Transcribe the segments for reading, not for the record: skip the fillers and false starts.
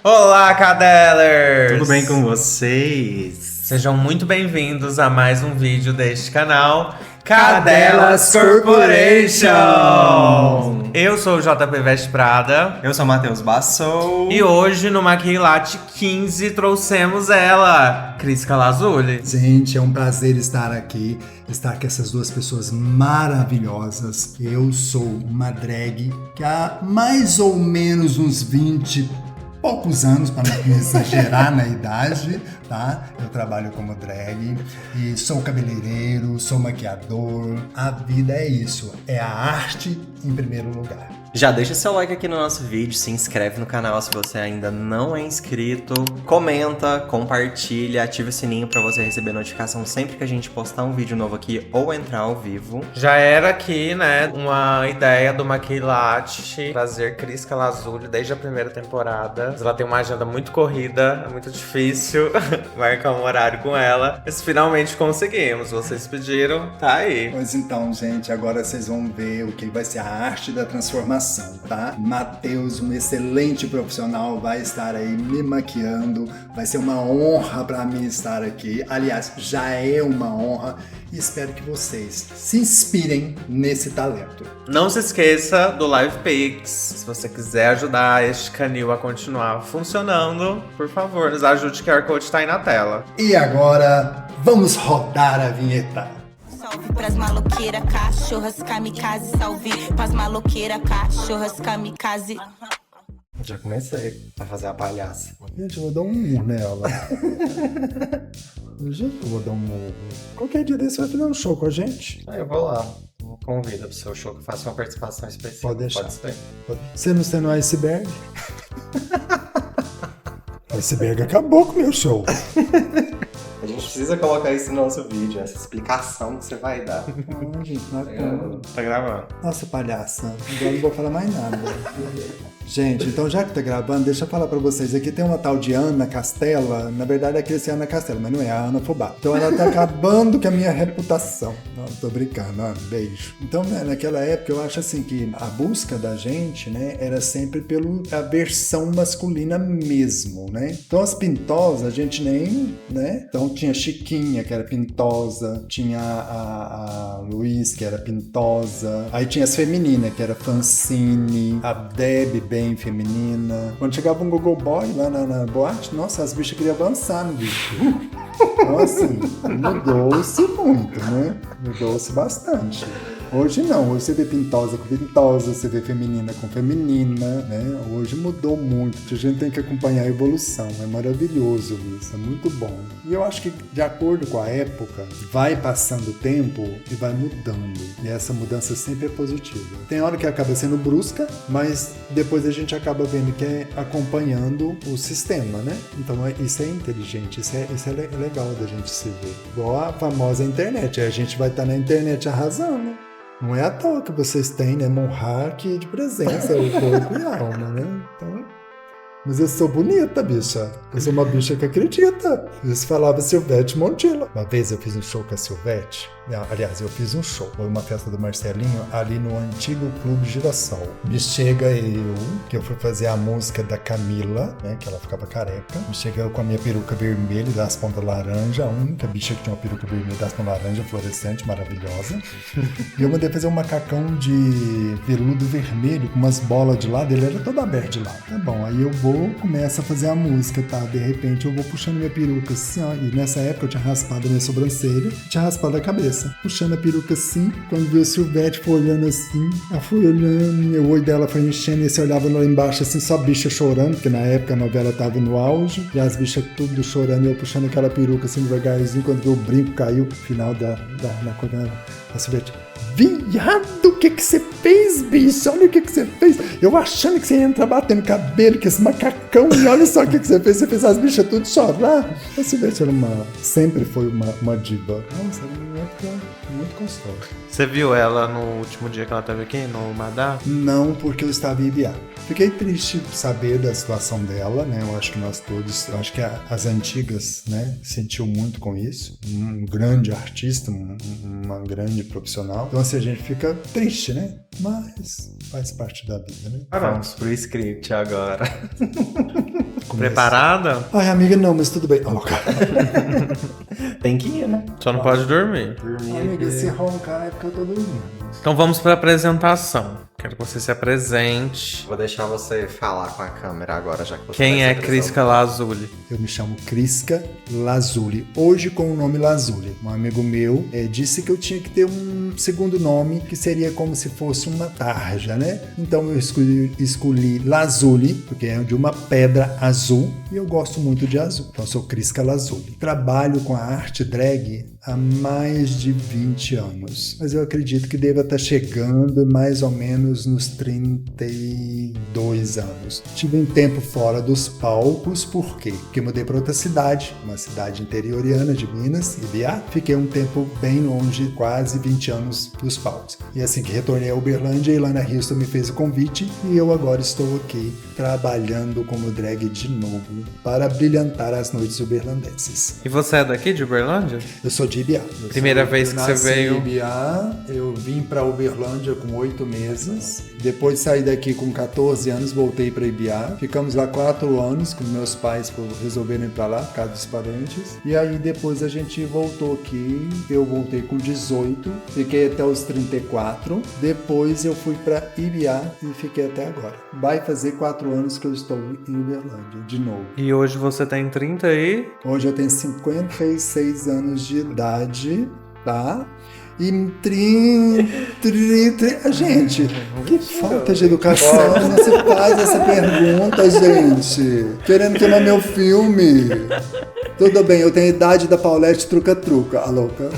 Olá, Cadelers! Tudo bem com vocês? Sejam muito bem-vindos a mais um vídeo deste canal Cadelas Corporation! Eu sou o JP Veste Prada. Eu sou o Matheus Bassou. E hoje no Maquilate 15 trouxemos ela, Cris Calazulli. Gente, é um prazer estar com essas duas pessoas maravilhosas. Eu sou uma drag que há mais ou menos uns 20 poucos anos, para não exagerar na idade, tá? Eu trabalho como drag e sou cabeleireiro, sou maquiador. A vida é isso, é a arte em primeiro lugar. Já deixa seu like aqui no nosso vídeo, se inscreve no canal se você ainda não é inscrito, comenta, compartilha, ativa o sininho pra você receber notificação sempre que a gente postar um vídeo novo aqui ou entrar ao vivo. Já era aqui, né, uma ideia do Maquilate trazer Cris Calazulli desde a primeira temporada. Mas ela tem uma agenda muito corrida, é muito difícil marcar um horário com ela. Mas finalmente conseguimos, vocês pediram, tá aí. Pois então, gente, agora vocês vão ver o que vai ser a arte da transformação. Tá? Matheus, um excelente profissional, vai estar aí me maquiando. Vai ser uma honra para mim estar aqui. Aliás, já é uma honra. E espero que vocês se inspirem nesse talento. Não se esqueça do Live Pix. Se você quiser ajudar este canil a continuar funcionando, por favor, nos ajude. O QR Code tá aí na tela. E agora, vamos rodar a vinheta. Salve pras maloqueiras, cachorras, kamikaze. Salve pras maloqueiras, cachorras, kamikaze. Já comecei a fazer a palhaça. Gente, eu vou dar um murro nela. Gente, eu vou dar um murro. Qualquer dia desse vai fazer um show com a gente. Eu vou lá. Convida pro seu show que eu faça uma participação especial. Pode deixar. Pode ser. Você não sendo iceberg? Iceberg acabou com o meu show. A gente precisa colocar isso no nosso vídeo, essa explicação que você vai dar. Gente, não é Tá gravando. Nossa, palhaça. Agora não vou falar mais nada. Gente, então já que tá gravando, deixa eu falar pra vocês. Aqui tem uma tal de Ana Castela. Na verdade, aqui é Ana Castela, mas não é a Ana Fubá. Então ela tá acabando com a minha reputação. Não, tô brincando, Ana, beijo. Então, né, naquela época, eu acho assim que a busca da gente, né, era sempre pela versão masculina mesmo, né? Então as pintosas, a gente nem, né? Então tinha Chiquinha, que era pintosa. Tinha a Luiz, que era pintosa. Aí tinha as femininas, que era Francine, a Debbie, bem feminina. Quando chegava um Gogo Boy lá na boate, nossa, as bichas queriam avançar no bicho. Então, assim, mudou-se muito, né? Mudou-se bastante. Hoje não, hoje você vê pintosa com pintosa, você vê feminina com feminina, né? Hoje mudou muito, a gente tem que acompanhar a evolução, é maravilhoso isso, é muito bom. E eu acho que de acordo com a época, vai passando o tempo e vai mudando. E essa mudança sempre é positiva. Tem hora que acaba sendo brusca, mas depois a gente acaba vendo que é acompanhando o sistema, né? Então isso é inteligente, isso é legal da gente se ver. Igual a famosa internet, a gente vai estar na internet arrasando. Não é à toa que vocês têm, né, Monark de presença, o corpo e a alma, né? Então, mas eu sou bonita, bicha. Eu sou uma bicha que acredita. Isso falava Silvete Montilla. Uma vez eu fiz um show com a Silvete. Aliás, eu fiz um show. Foi uma festa do Marcelinho ali no antigo Clube Girassol. Me chega eu, que eu fui fazer a música da Camila, né? Que ela ficava careca. Me chega eu com a minha peruca vermelha das pontas laranja. A única bicha que tinha uma peruca vermelha das pontas laranja, fluorescente, maravilhosa. E eu mandei fazer um macacão de veludo vermelho com umas bolas de lado. Ele era todo aberto de lado. Tá bom, aí eu vou, começo a fazer a música, tá? De repente eu vou puxando minha peruca assim, ó. E nessa época eu tinha raspado a minha sobrancelha, tinha raspado a cabeça. Puxando a peruca assim, quando viu a Silvete foi olhando assim, ela foi olhando, o olho dela foi enchendo e você olhava lá embaixo assim, só bicha chorando, porque na época a novela tava no auge, e as bichas tudo chorando, e eu puxando aquela peruca assim devagarzinho, quando viu o brinco caiu no final na coisa, a Silvete: viado, o que você fez, bicho? Olha o que você fez. Eu achando que você ia entrar batendo cabelo com esse macacão, e olha só o que você fez. Você fez as bichas tudo chorar. A Silvete era sempre foi uma diva. Nossa, era uma época muito gostosa. Você viu ela no último dia que ela teve aqui, no Madá? Não, porque eu estava em Ibiá. Fiquei triste de saber da situação dela, né? Eu acho que nós todos, eu acho que as antigas, né, sentiu muito com isso. Um grande artista, uma grande profissional. Então, assim, a gente fica triste, né? Mas faz parte da vida, né? Vamos pro script agora. Preparada? Ai, amiga, não, mas tudo bem. Oh, Tem que ir, né? Só não pode dormir. amiga, se roncar é porque eu tô dormindo. Então vamos pra apresentação. Quero que você se apresente. Vou deixar você falar com a câmera agora, já que você Quem vai é se Crisca Lazuli? Eu me chamo Crisca Lazuli, hoje com o nome Lazuli. Um amigo meu disse que eu tinha que ter um segundo nome, que seria como se fosse uma tarja, né? Então eu escolhi Lazuli, porque é de uma pedra azul, e eu gosto muito de azul. Então eu sou Crisca Lazuli. Trabalho com a arte drag há mais de 20 anos, mas eu acredito que deva estar chegando mais ou menos nos 32 anos. Tive um tempo fora dos palcos, por quê? Porque mudei para outra cidade, uma cidade interioriana de Minas, Ibiá. Fiquei um tempo bem longe, quase 20 anos dos palcos. E assim que retornei a Uberlândia, Ilana Risto me fez o convite e eu agora estou aqui trabalhando como drag de novo para brilhantar as noites uberlandenses. E você é daqui de Uberlândia? Eu sou de Ibiá. Primeira vez que você veio? Em Ibiá, eu vim para Uberlândia com 8 meses. Depois saí daqui com 14 anos, voltei para Ibiá. Ficamos lá 4 anos com meus pais resolveram ir para lá, por causa dos parentes. E aí depois a gente voltou aqui. Eu voltei com 18, fiquei até os 34. Depois eu fui para Ibiá e fiquei até agora. Vai fazer 4 anos que eu estou em Uberlândia, de novo. E hoje você tem 30 aí? Hoje eu tenho 56 anos de idade, tá? E 30... Gente, que falta de educação. Não se faz essa pergunta, gente. Querendo queimar meu filme. Tudo bem, eu tenho a idade da Paulette Truca-Truca, a louca.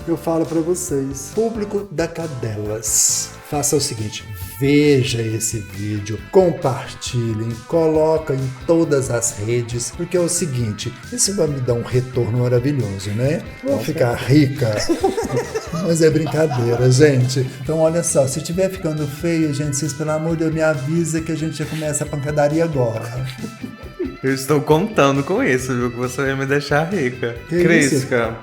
Eu falo pra vocês. Público da Cadelas, faça o seguinte. Veja esse vídeo, compartilhem, coloca em todas as redes, porque é o seguinte, isso vai me dar um retorno maravilhoso, né? Vou ficar rica. Mas é brincadeira, gente. Então olha só, se estiver ficando feio, gente, vocês pelo amor de Deus me avisa que a gente já começa a pancadaria agora. Eu estou contando com isso, viu? Que você vai me deixar rica. Que Crisca,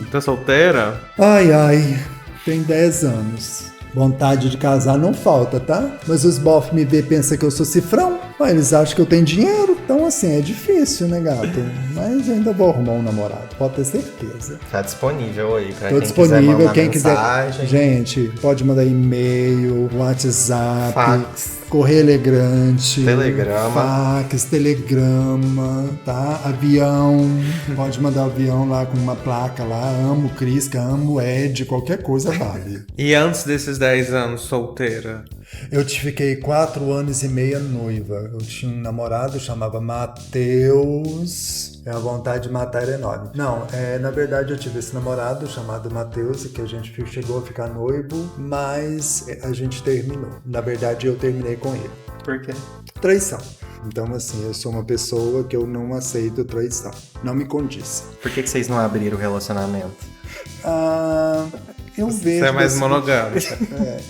tá solteira? Ai, tem 10 anos. Vontade de casar não falta, tá? Mas os bofs me vê e pensam que eu sou cifrão. Mas eles acham que eu tenho dinheiro. Então, assim, é difícil, né, gato? Mas ainda vou arrumar um namorado, pode ter certeza. Tá disponível aí pra Tô quem disponível, quiser mandar quem mensagem. quiser. Gente, pode mandar e-mail, WhatsApp, Fax. correio elegante, Telegrama. fax, telegrama, tá? Avião. Pode mandar avião lá com uma placa lá. Amo Crisca, amo Ed, qualquer coisa vale. E antes desses 10 anos, solteira? Eu fiquei 4 anos e meio noiva. Eu tinha um namorado, chamava Matheus. A vontade de matar era enorme. Não, na verdade eu tive esse namorado chamado Matheus, que a gente chegou a ficar noivo, mas a gente terminou. Na verdade eu terminei com ele. Por quê? Traição. Então assim, eu sou uma pessoa que eu não aceito traição. Não me condiz. Por que vocês não abriram o relacionamento? Eu vejo Você é mais monogâmico.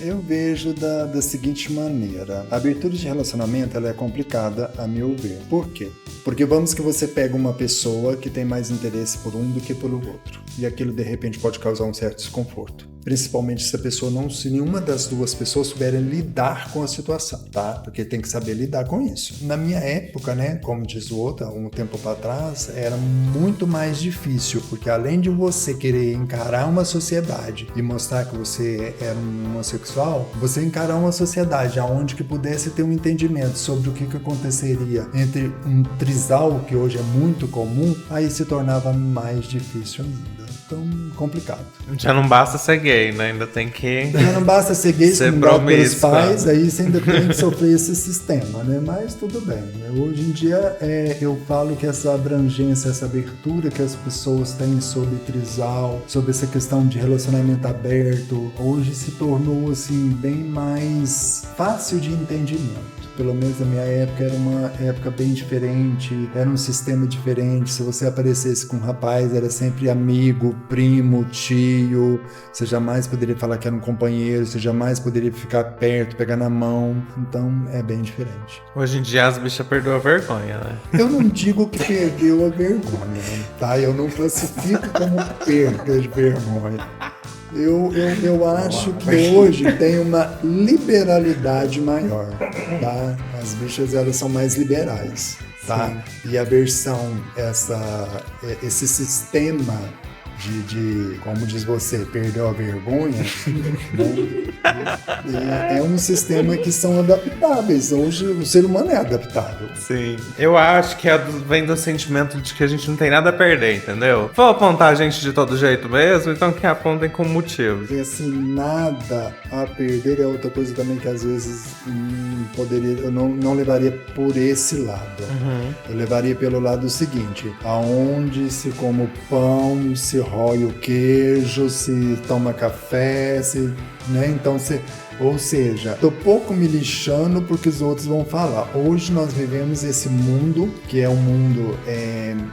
Eu vejo da seguinte maneira. A abertura de relacionamento ela é complicada, a meu ver. Por quê? Porque vamos que você pega uma pessoa que tem mais interesse por um do que pelo outro. E aquilo, de repente, pode causar um certo desconforto. Principalmente se a pessoa se nenhuma das duas pessoas souberem lidar com a situação, tá? Porque tem que saber lidar com isso. Na minha época, né, como diz o outro, um tempo para trás, era muito mais difícil, porque além de você querer encarar uma sociedade e mostrar que você era um homossexual, você encarar uma sociedade onde que pudesse ter um entendimento sobre o que aconteceria entre um trisal, que hoje é muito comum, aí se tornava mais difícil ainda. Então, complicado. Já não basta ser gay, né? Ainda tem que... Já não basta ser gay, ser estimulado pelos promíscua. pais, aí você ainda tem que sofrer esse sistema, né? Mas tudo bem. Hoje em dia, eu falo que essa abrangência, essa abertura que as pessoas têm sobre trisal, sobre essa questão de relacionamento aberto, hoje se tornou, assim, bem mais fácil de entendimento. Pelo menos na minha época era uma época bem diferente, era um sistema diferente. Se você aparecesse com um rapaz, era sempre amigo, primo, tio. Você jamais poderia falar que era um companheiro, você jamais poderia ficar perto, pegar na mão. Então é bem diferente. Hoje em dia as bichas perdoam a vergonha, né? Eu não digo que perdeu a vergonha, tá? Eu não classifico como perda de vergonha. Eu acho que hoje tem uma liberalidade maior, tá? As bichas, elas são mais liberais. tá? E a versão, esse sistema de, como diz você, perdeu a vergonha, né? É um sistema que são adaptáveis. Hoje o ser humano é adaptável. Sim. Eu acho que vem do sentimento de que a gente não tem nada a perder, entendeu? Vou apontar a gente de todo jeito mesmo, então que apontem com motivo. E assim, nada a perder é outra coisa também que às vezes eu não levaria por esse lado. Eu levaria pelo lado seguinte, aonde se come o pão, se rói o queijo, se toma café, né? Então, ou seja, tô pouco me lixando porque os outros vão falar. Hoje nós vivemos esse mundo, que é um mundo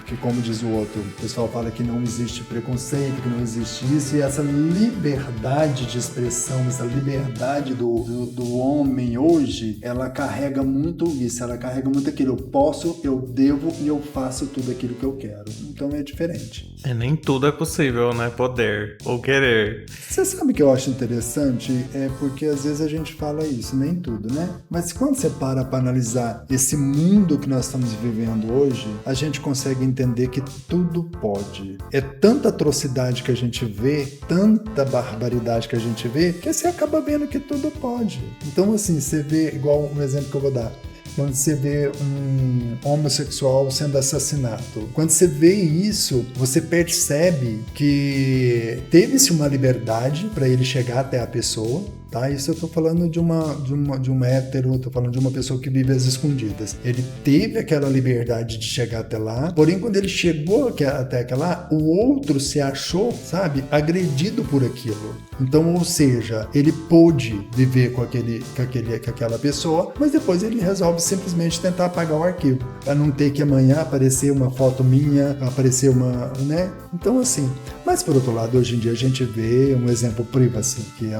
que, como diz o outro, o pessoal fala que não existe preconceito, que não existe isso, e essa liberdade de expressão, essa liberdade do homem hoje, ela carrega muito isso, ela carrega muito aquilo. Eu posso, eu devo e eu faço tudo aquilo que eu quero. Então é diferente. Nem tudo é possível, né? Poder ou querer. Você sabe o que eu acho interessante? É porque às vezes a gente fala isso, nem tudo, né? Mas quando você para analisar esse mundo que nós estamos vivendo hoje, a gente consegue entender que tudo pode. É tanta atrocidade que a gente vê, tanta barbaridade que a gente vê, que você acaba vendo que tudo pode. Então, assim, você vê, igual um exemplo que eu vou dar, quando você vê um homossexual sendo assassinado. Quando você vê isso, você percebe que teve-se uma liberdade para ele chegar até a pessoa, tá? Isso eu tô falando de um hétero, tô falando de uma pessoa que vive às escondidas. Ele teve aquela liberdade de chegar até lá, porém quando ele chegou até aquela, o outro se achou, sabe, agredido por aquilo. Então, ou seja, ele pôde viver com aquela pessoa, mas depois ele resolve simplesmente tentar apagar o arquivo, para não ter que amanhã aparecer uma foto minha, aparecer uma, né? Então, assim, mas por outro lado, hoje em dia a gente vê um exemplo privacy, que é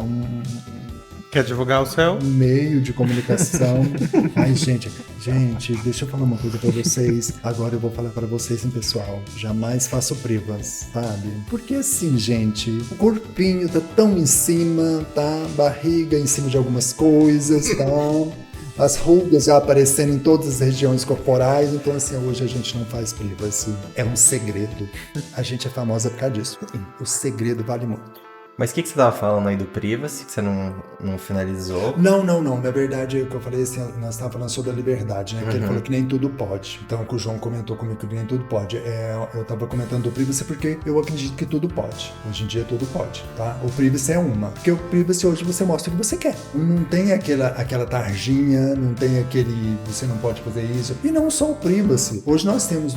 Quer divulgar o seu? meio de comunicação. Ai, gente, deixa eu falar uma coisa pra vocês. Agora eu vou falar pra vocês, hein, pessoal. Jamais faço privas, sabe? Porque assim, gente, o corpinho tá tão em cima, tá? Barriga em cima de algumas coisas, tá? As rugas já aparecendo em todas as regiões corporais. Então, assim, hoje a gente não faz privacy. É um segredo. A gente é famosa por causa disso. O segredo vale muito. Mas o que você tava falando aí do privacy, que você não finalizou? Não. Na verdade, o que eu falei assim, nós estávamos falando sobre a liberdade, né? Que ele falou que nem tudo pode. Então, que o João comentou comigo que nem tudo pode. Eu tava comentando do privacy porque eu acredito que tudo pode. Hoje em dia, tudo pode, tá? O privacy é uma. Porque o privacy hoje você mostra o que você quer. Não tem aquela tarjinha, não tem aquele você não pode fazer isso. E não só o privacy. Hoje nós temos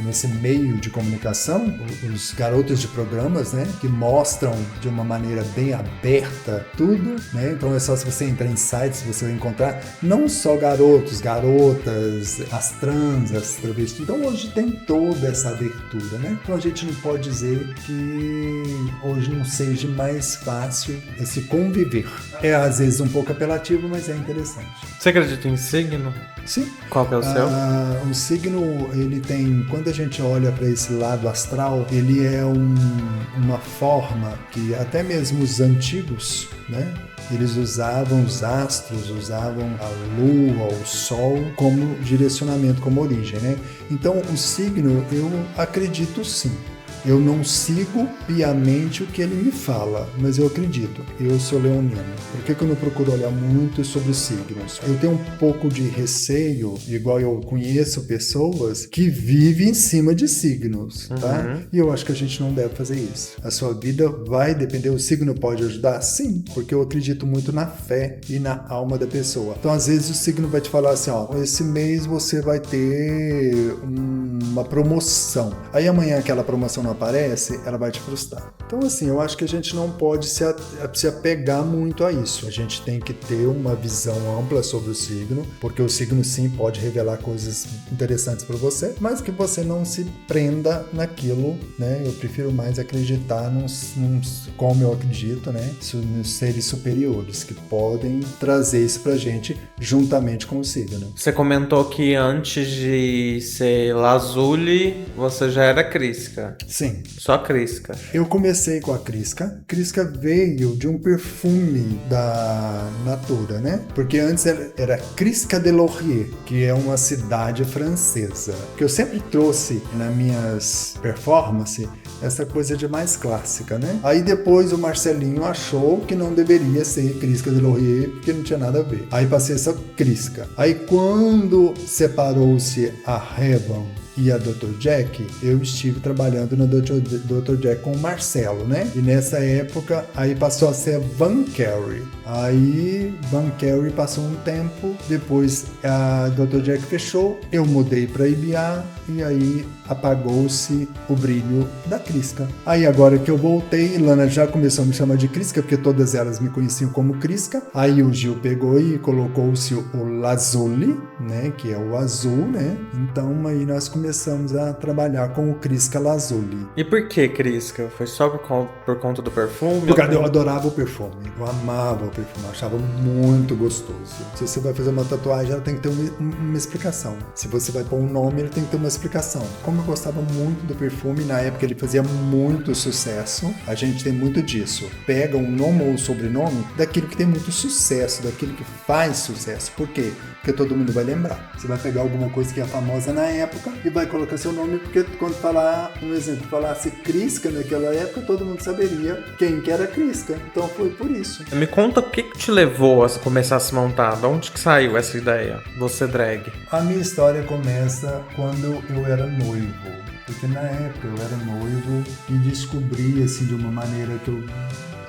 nesse meio de comunicação, os garotos de programas, né? Que mostram de uma maneira bem aberta tudo, né? Então é só se você entrar em sites, você vai encontrar não só garotos, garotas, as trans, as travestis. Então hoje tem toda essa abertura, né? Então a gente não pode dizer que hoje não seja mais fácil esse conviver. É às vezes um pouco apelativo, mas é interessante. Você acredita em signo? Sim. Qual que é o seu? O signo, ele tem, quando a gente olha para esse lado astral, ele é uma forma que até mesmo os antigos, né? Eles usavam os astros, usavam a lua, o sol como direcionamento, como origem, né? Então, o signo, eu acredito sim. Eu não sigo piamente o que ele me fala, mas eu acredito. Eu sou leonino. Por que eu não procuro olhar muito sobre os signos? Eu tenho um pouco de receio, igual eu conheço pessoas que vivem em cima de signos, tá? E eu acho que a gente não deve fazer isso. A sua vida vai depender, o signo pode ajudar? Sim, porque eu acredito muito na fé e na alma da pessoa. Então, às vezes, o signo vai te falar assim, ó, esse mês você vai ter uma promoção. Aí amanhã aquela promoção não aparece, ela vai te frustrar. Então, assim, eu acho que a gente não pode se apegar muito a isso. A gente tem que ter uma visão ampla sobre o signo, porque o signo, sim, pode revelar coisas interessantes para você, mas que você não se prenda naquilo, né? Eu prefiro mais acreditar como eu acredito, né? Nos seres superiores, que podem trazer isso pra gente juntamente com o signo. Você comentou que antes de ser Lazuli, você já era Crisca. Sim. Só Crisca. Eu comecei com a Crisca. Crisca veio de um perfume da Natura, né? Porque antes era Crisca de Laurier, que é uma cidade francesa. Que eu sempre trouxe nas minhas performances essa coisa de mais clássica, né? Aí depois o Marcelinho achou que não deveria ser Crisca de Laurier, porque não tinha nada a ver. Aí passei essa Crisca. Aí quando separou-se a Ray-Ban e a Dr. Jack, eu estive trabalhando na Dr. Jack com o Marcelo, né? E nessa época, aí passou a ser Van Carey. Aí, Van Carey passou um tempo, depois a Dr. Jack fechou, eu mudei para IBA e aí apagou-se o brilho da Crisca. Aí agora que eu voltei, Lana já começou a me chamar de Crisca, porque todas elas me conheciam como Crisca. Aí o Gil pegou e colocou-se o Lazuli, né? Que é o azul, né? Então aí nós começamos a trabalhar com o Crisca Lazuli. E por que Crisca? Foi só por conta do perfume? Porque eu adorava o perfume, eu amava o perfume, eu achava muito gostoso. Se você vai fazer uma tatuagem, ela tem que ter uma explicação. Se você vai pôr um nome, ele tem que ter uma explicação. Como eu gostava muito do perfume, na época ele fazia muito sucesso, a gente tem muito disso. Pega um nome ou um sobrenome daquilo que tem muito sucesso, daquilo que faz sucesso. Por quê? Porque todo mundo vai lembrar. Você vai pegar alguma coisa que é famosa na época e vai colocar seu nome, porque quando falar, um exemplo, falasse Crisca naquela época, todo mundo saberia quem que era Crisca. Então foi por isso. Me conta o que te levou a começar a se montar? De onde que saiu essa ideia? Você drag. A minha história começa quando eu era noivo. Porque na época eu era noivo e descobri, assim, de uma maneira que eu...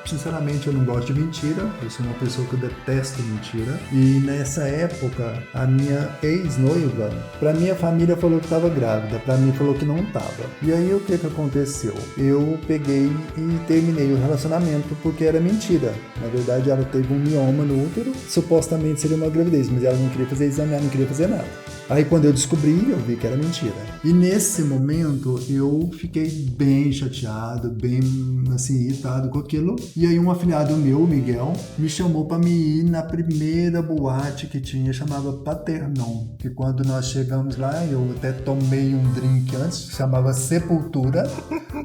Sinceramente, eu não gosto de mentira, eu sou uma pessoa que eu detesto mentira. E nessa época, a minha ex-noiva, pra minha família falou que estava grávida, pra mim falou que não estava. E aí o que aconteceu? Eu peguei e terminei o relacionamento porque era mentira. Na verdade, ela teve um mioma no útero, supostamente seria uma gravidez, mas ela não queria fazer exame, ela não queria fazer nada. Aí quando eu descobri, eu vi que era mentira. E nesse momento, eu fiquei bem chateado, bem assim, irritado com aquilo. E aí um afilhado meu, Miguel, me chamou para me ir na primeira boate que tinha, chamava Paternon. Que quando nós chegamos lá, eu até tomei um drink antes, chamava Sepultura,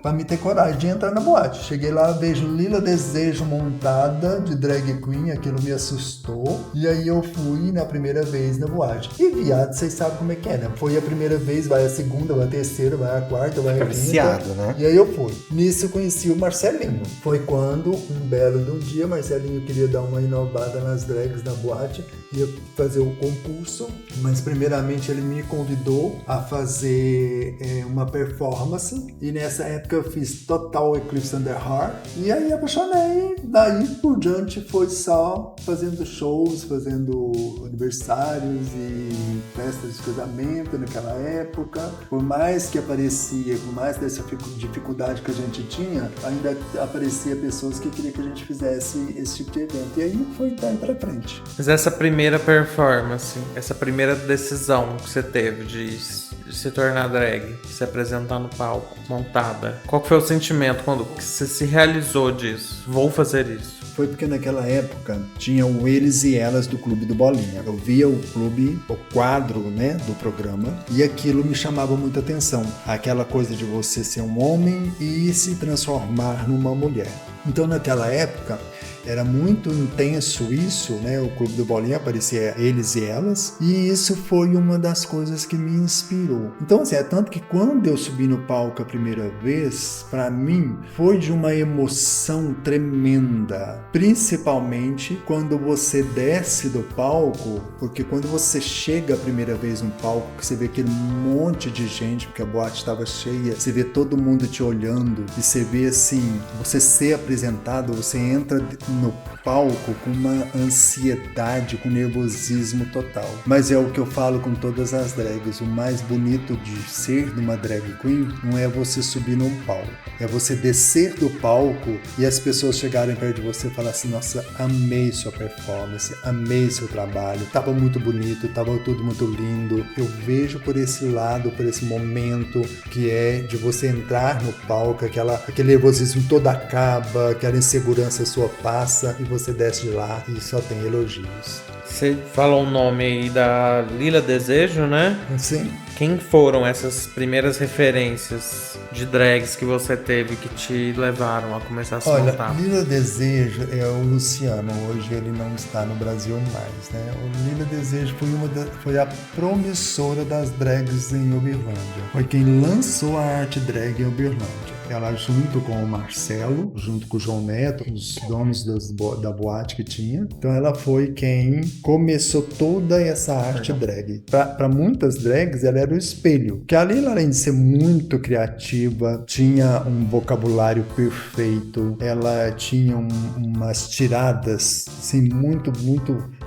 para me ter coragem de entrar na boate. Cheguei lá, vejo Lila Desejo montada de drag queen, aquilo me assustou. E aí eu fui na primeira vez na boate. E viado, vocês sabem como é que é, né? Foi a primeira vez, vai a segunda, vai a terceira, vai a quarta, vai a quinta. Viciado, né? E aí eu fui. Nisso eu conheci o Marcelinho. Foi quando, um belo de um dia, Marcelinho queria dar uma inovada nas drags na boate, ia fazer o concurso, mas primeiramente ele me convidou a fazer uma performance, e nessa época eu fiz Total Eclipse on the Heart, e aí apaixonei. Daí por diante foi só fazendo shows, fazendo aniversários e festas de casamento naquela época. Por mais que aparecia, por mais dessa dificuldade que a gente tinha, ainda aparecia pessoas que queriam que a gente fizesse esse tipo de evento. E aí foi daí pra frente. Mas essa primeira performance, essa primeira decisão que você teve de se tornar drag, se apresentar no palco, montada, qual foi o sentimento quando você se realizou disso? Vou fazer isso. Foi porque naquela época tinha o Eles e Elas do Clube do Bolinha. Eu via o clube, o quadro, né, do programa, e aquilo me chamava muita atenção. Aquela coisa de você ser um homem e se transformar numa mulher. Então naquela época era muito intenso isso, né? O Clube do Bolinha aparecia Eles e Elas, e isso foi uma das coisas que me inspirou. Então, assim, é tanto que quando eu subi no palco a primeira vez, pra mim, foi de uma emoção tremenda, principalmente quando você desce do palco, porque quando você chega a primeira vez no palco, que você vê aquele monte de gente, porque a boate estava cheia, você vê todo mundo te olhando, e você vê, assim, você ser apresentado, você entra no palco com uma ansiedade, com nervosismo total. Mas é o que eu falo com todas as drags, o mais bonito de ser numa drag queen não é você subir num palco, é você descer do palco e as pessoas chegarem perto de você e falar assim: nossa, amei sua performance, amei seu trabalho, tava muito bonito, tava tudo muito lindo. Eu vejo por esse lado, por esse momento que é de você entrar no palco, aquele nervosismo todo acaba, aquela insegurança sua passa e você desce de lá e só tem elogios. Você falou o nome aí da Lila Desejo, né? Sim. Quem foram essas primeiras referências de drags que você teve que te levaram a começar a se montar? Lila Desejo é o Luciano. Hoje ele não está no Brasil mais, né? O Lila Desejo foi a promissora das drags em Uberlândia. Foi quem lançou a arte drag em Uberlândia. Ela junto com o Marcelo, junto com o João Neto, os donos da boate que tinha. Então ela foi quem começou toda essa arte drag. Para muitas drags, ela era o espelho. Porque a Lila, além de ser muito criativa, tinha um vocabulário perfeito, ela tinha umas tiradas assim, muito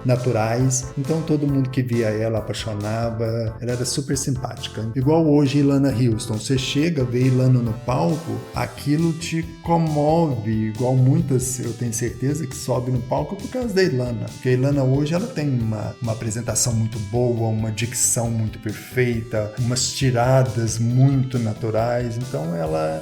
naturais. Então todo mundo que via ela apaixonava. Ela era super simpática. Igual hoje Ilana Houston. Você chega, vê Ilana no palco, aquilo te comove. Igual muitas, eu tenho certeza, que sobe no palco por causa da Ilana. Porque a Ilana hoje ela tem uma apresentação muito boa, uma dicção muito perfeita, umas tiradas muito naturais. Então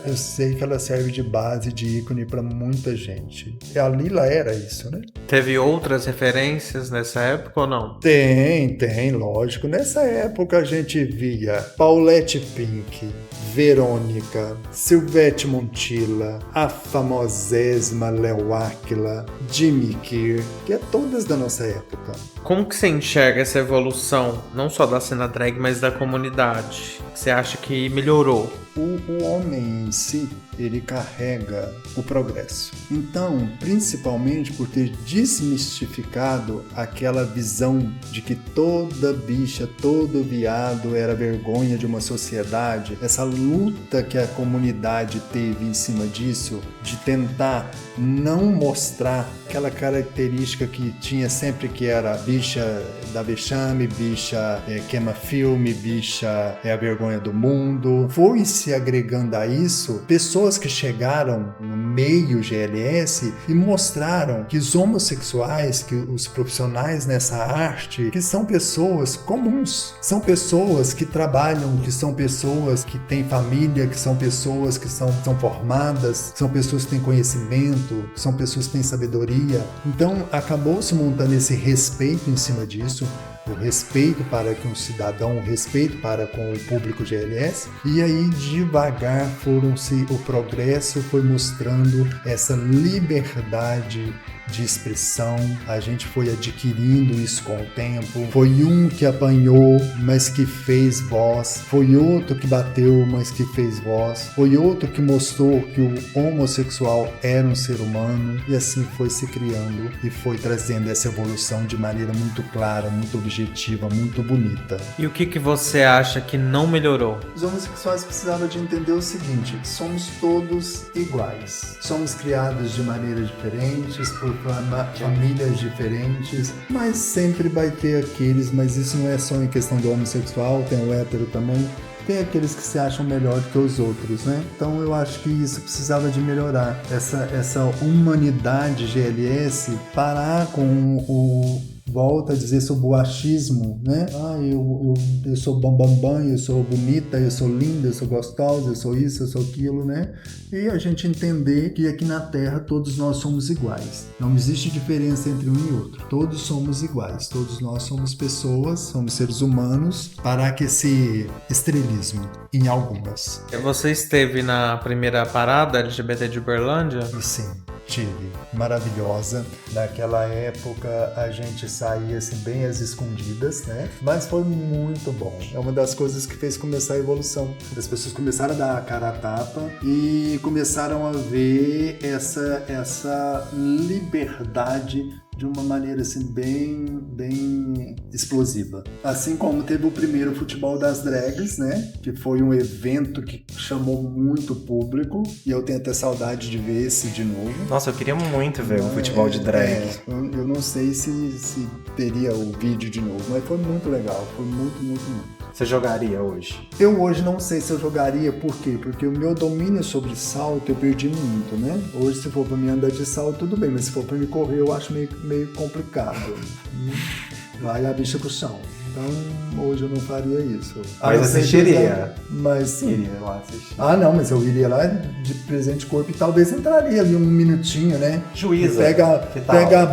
eu sei que ela serve de base, de ícone para muita gente. E a Lila era isso, né? Teve outras referências nessa época ou não? Tem, lógico. Nessa época a gente via Paulette Pink, Verônica, Silvete Montilla, a famosésima Léo Áquila, Jimmy Kier, que é todas da nossa época. Como que você enxerga essa evolução, não só da cena drag, mas da comunidade? Você acha que melhorou? O homem em si, ele carrega o progresso. Então, principalmente por ter desmistificado aquela visão de que toda bicha, todo viado era vergonha de uma sociedade, essa luta que a comunidade teve em cima disso, de tentar não mostrar aquela característica que tinha sempre, que era bicha da vexame, bicha queima filme, bicha é a vergonha do mundo. Foi se agregando a isso pessoas que chegaram no meio GLS e mostraram que os homossexuais, que os profissionais nessa arte, que são pessoas comuns, são pessoas que trabalham, que são pessoas que têm família, que são pessoas que são formadas, são pessoas que têm conhecimento, são pessoas que têm sabedoria. Então acabou se montando esse respeito em cima disso, o respeito para com o cidadão, o respeito para com o público GLS, e aí devagar o progresso foi mostrando essa liberdade de expressão, a gente foi adquirindo isso com o tempo. Foi um que apanhou, mas que fez voz, foi outro que bateu, mas que fez voz, foi outro que mostrou que o homossexual era um ser humano, e assim foi se criando e foi trazendo essa evolução de maneira muito clara, muito objetiva, muito bonita. E o que você acha que não melhorou? Os homossexuais precisavam de entender o seguinte: somos todos iguais, somos criados de maneiras diferentes, por famílias diferentes, mas sempre vai ter aqueles, mas isso não é só em questão do homossexual, tem o hétero também, tem aqueles que se acham melhor que os outros, né? Então eu acho que isso precisava de melhorar, essa humanidade GLS, parar com volta a dizer sobre o achismo, né? Eu sou bambambam, eu sou bonita, eu sou linda, eu sou gostosa, eu sou isso, eu sou aquilo, né? E a gente entender que aqui na Terra todos nós somos iguais. Não existe diferença entre um e outro. Todos somos iguais. Todos nós somos pessoas, somos seres humanos. Parar com esse estrelismo em algumas. Você esteve na primeira parada LGBT de Uberlândia? Sim. Tive, maravilhosa. Naquela época a gente saía assim bem às escondidas, né? Mas foi muito bom. É uma das coisas que fez começar a evolução. As pessoas começaram a dar a cara a tapa e começaram a ver essa liberdade de uma maneira assim bem explosiva. Assim como teve o primeiro Futebol das Drags, né? Que foi um evento que chamou muito público, e eu tenho até saudade de ver esse de novo. Nossa, eu queria muito ver um futebol de drag. Eu não sei se teria o vídeo de novo, mas foi muito legal, foi muito. Você jogaria hoje? Eu hoje não sei se eu jogaria, por quê? Porque o meu domínio sobre salto eu perdi muito, né? Hoje, se for pra mim andar de salto, tudo bem, mas se for pra me correr, eu acho meio complicado. Vai a bicha pro chão. Então, hoje eu não faria isso. Mas não ser assistiria? Mas sim. Iria lá assistir. Ah, não, mas eu iria lá de presente de corpo e talvez entraria ali um minutinho, né? Juíza. Que tal? Pega a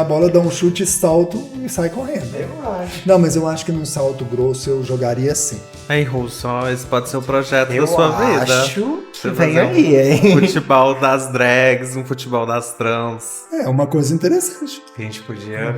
bola, dá um chute, salto e sai correndo. Eu acho. Não, mas eu acho que num salto grosso eu jogaria assim. Aí, Russo, ó, esse pode ser o projeto Eu da sua vida. acho que Você vem fazer aí, hein? um futebol das drags, um futebol das trans. É uma coisa interessante. Que a gente podia.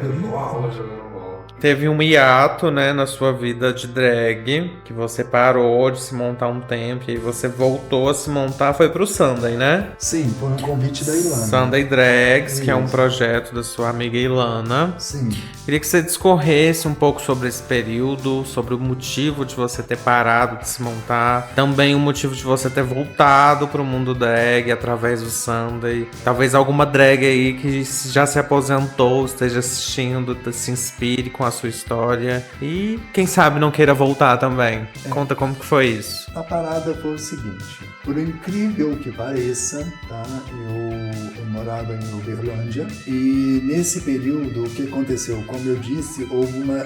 Teve um hiato, né, na sua vida de drag, que você parou de se montar um tempo, e aí você voltou a se montar, foi pro Sunday, né? Sim, foi um convite da Ilana. Sunday Drags, que é um Isso. projeto da sua amiga Ilana. Sim. Queria que você discorresse um pouco sobre esse período, sobre o motivo de você ter parado de se montar, também o motivo de você ter voltado pro mundo drag através do Sunday. Talvez alguma drag aí que já se aposentou, esteja assistindo, se inspire com a sua história e quem sabe não queira voltar também. Conta como que foi isso. A parada foi o seguinte, por incrível que pareça, tá? Eu morava em Uberlândia e nesse período o que aconteceu? Como eu disse, houve uma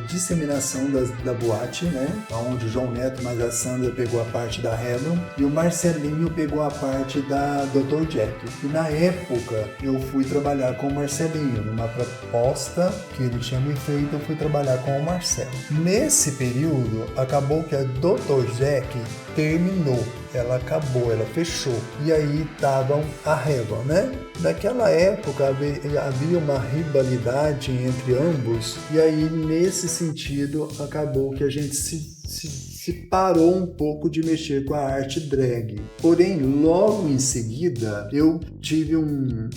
disseminação da boate, né? Onde o João Neto mais a Sandra pegou a parte da Hebron e o Marcelinho pegou a parte da Dr. Jack. E na época eu fui trabalhar com o Marcelinho, numa proposta que ele tinha me feito, eu fui trabalhar com o Marcelo. Nesse período, acabou que a Dr. Jack terminou, ela acabou, ela fechou. E aí estavam a Hebron, né? Naquela época havia uma rivalidade entre ambos, e aí nesse sentido acabou que a gente se parou um pouco de mexer com a arte drag. Porém, logo em seguida, eu tive um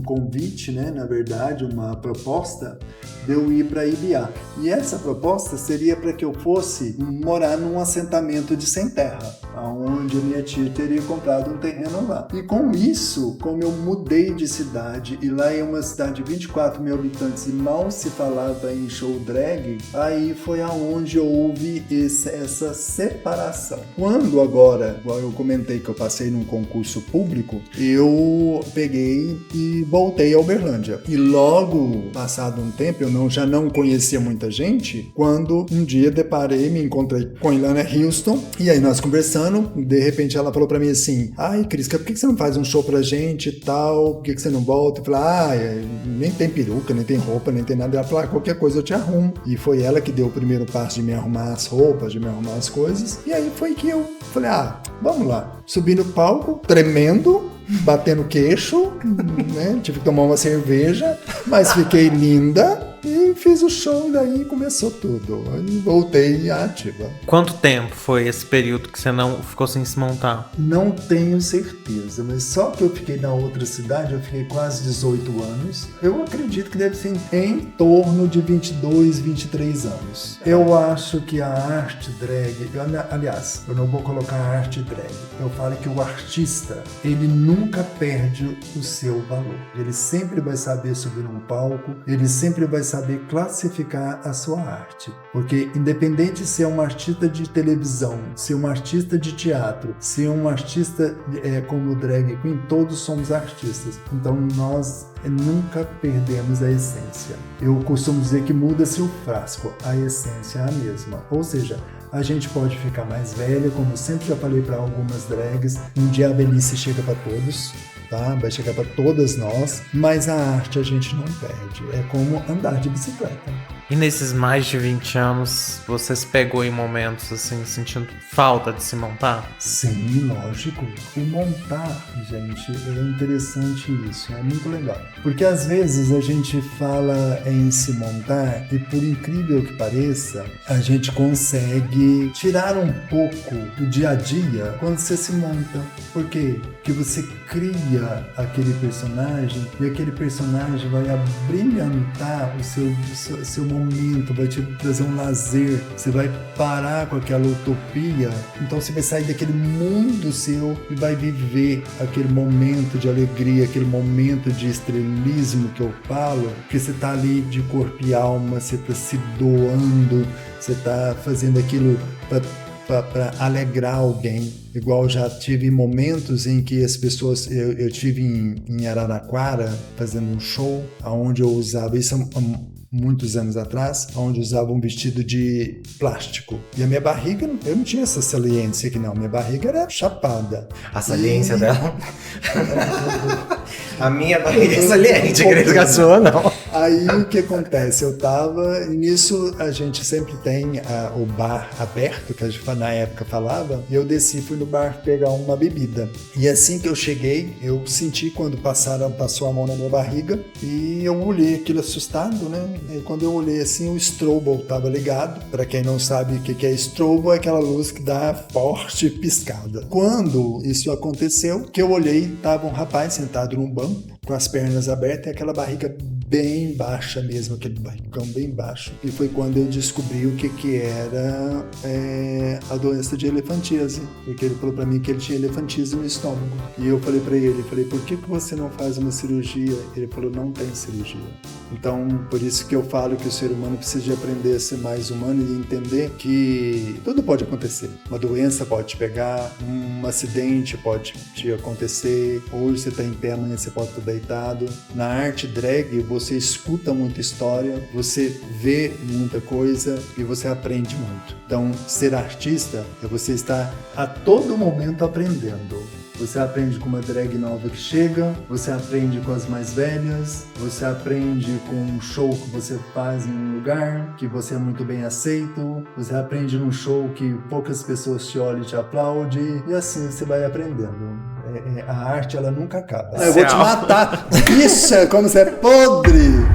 convite, né? Na verdade, uma proposta de eu ir para Ibiá. E essa proposta seria para que eu fosse morar num assentamento de sem terra, onde a minha tia teria comprado um terreno lá. E com isso, como eu mudei de cidade, e lá é uma cidade de 24 mil habitantes e mal se falava em show drag, aí foi aonde houve essa separação. Quando agora, igual eu comentei que eu passei num concurso público, eu peguei e voltei a Uberlândia. E logo, passado um tempo, eu já não conhecia muita gente, quando um dia me encontrei com a Ilana Houston, e aí nós conversando, de repente ela falou pra mim assim, ai, Cris, por que você não faz um show pra gente e tal, por que você não volta? Eu falei, nem tem peruca, nem tem roupa, nem tem nada. Ela falou, qualquer coisa eu te arrumo. E foi ela que deu o primeiro passo de me arrumar as roupas, de me arrumar as coisas, e aí foi que eu falei, vamos lá. Subi no palco, tremendo, batendo queixo, né? Tive que tomar uma cerveja, mas fiquei linda e fiz o show, daí começou tudo. Aí voltei à ativa. Quanto tempo foi esse período que você não ficou sem se montar? Não tenho certeza, mas só que eu fiquei na outra cidade, eu fiquei quase 18 anos. Eu acredito que deve ser em torno de 22, 23 anos. Eu acho que a arte drag, aliás, eu não vou colocar a arte drag, eu falo que o artista, ele nunca perde o seu valor. Ele sempre vai saber subir num palco, ele sempre vai saber classificar a sua arte. Porque independente se é um artista de televisão, se é um artista de teatro, se é um artista como drag queen, todos somos artistas. Então nós nunca perdemos a essência. Eu costumo dizer que muda-se o frasco, a essência é a mesma. Ou seja, a gente pode ficar mais velha, como eu sempre já falei para algumas drags, um dia a velhice chega para todos, tá? Vai chegar para todas nós, mas a arte a gente não perde. É como andar de bicicleta. E nesses mais de 20 anos, você se pegou em momentos assim, sentindo falta de se montar? Sim, lógico. O montar, gente, é interessante isso, é muito legal. Porque às vezes a gente fala em se montar e, por incrível que pareça, a gente consegue tirar um pouco do dia a dia quando você se monta. Por quê? Porque você cria aquele personagem e aquele personagem vai abrilhantar o seu momento, vai te trazer um lazer, você vai parar com aquela utopia, então você vai sair daquele mundo seu e vai viver aquele momento de alegria, aquele momento de estrelismo que eu falo, porque você tá ali de corpo e alma, você tá se doando, você tá fazendo aquilo para alegrar alguém. Igual já tive momentos em que as pessoas... Eu tive em Araraquara fazendo um show onde eu usava... Isso muitos anos atrás, onde usava um vestido de plástico. E a minha barriga, eu não tinha essa saliência aqui não, minha barriga era chapada. A saliência dela. A minha barriga é saliente, acredito que a sua não. Aí o que acontece? Eu tava, e nisso a gente sempre tem o bar aberto, que a gente na época falava, e eu desci, fui no bar pegar uma bebida. E assim que eu cheguei, eu senti quando passou a mão na minha barriga, e eu olhei aquilo assustado, né? E quando eu olhei assim, o strobo tava ligado. Pra quem não sabe o que é strobo, é aquela luz que dá forte piscada. Quando isso aconteceu, que eu olhei, tava um rapaz sentado num banco, com as pernas abertas e aquela barriga bem baixa mesmo, aquele barrigão bem baixo. E foi quando eu descobri o que era a doença de elefantíase. Porque ele falou pra mim que ele tinha elefantíase no estômago. E eu falei pra ele, por que você não faz uma cirurgia? Ele falou, não tem cirurgia. Então, por isso que eu falo que o ser humano precisa de aprender a ser mais humano e entender que tudo pode acontecer. Uma doença pode te pegar, um acidente pode te acontecer, hoje você tá em pé, amanhã você pode estar deitado. Na arte drag, você escuta muita história, você vê muita coisa e você aprende muito. Então, ser artista é você estar a todo momento aprendendo. Você aprende com uma drag nova que chega, você aprende com as mais velhas, você aprende com um show que você faz em um lugar, que você é muito bem aceito, você aprende num show que poucas pessoas te olham e te aplaudem, e assim você vai aprendendo. A arte, ela nunca acaba. Eu vou te matar! Isso, como você é podre!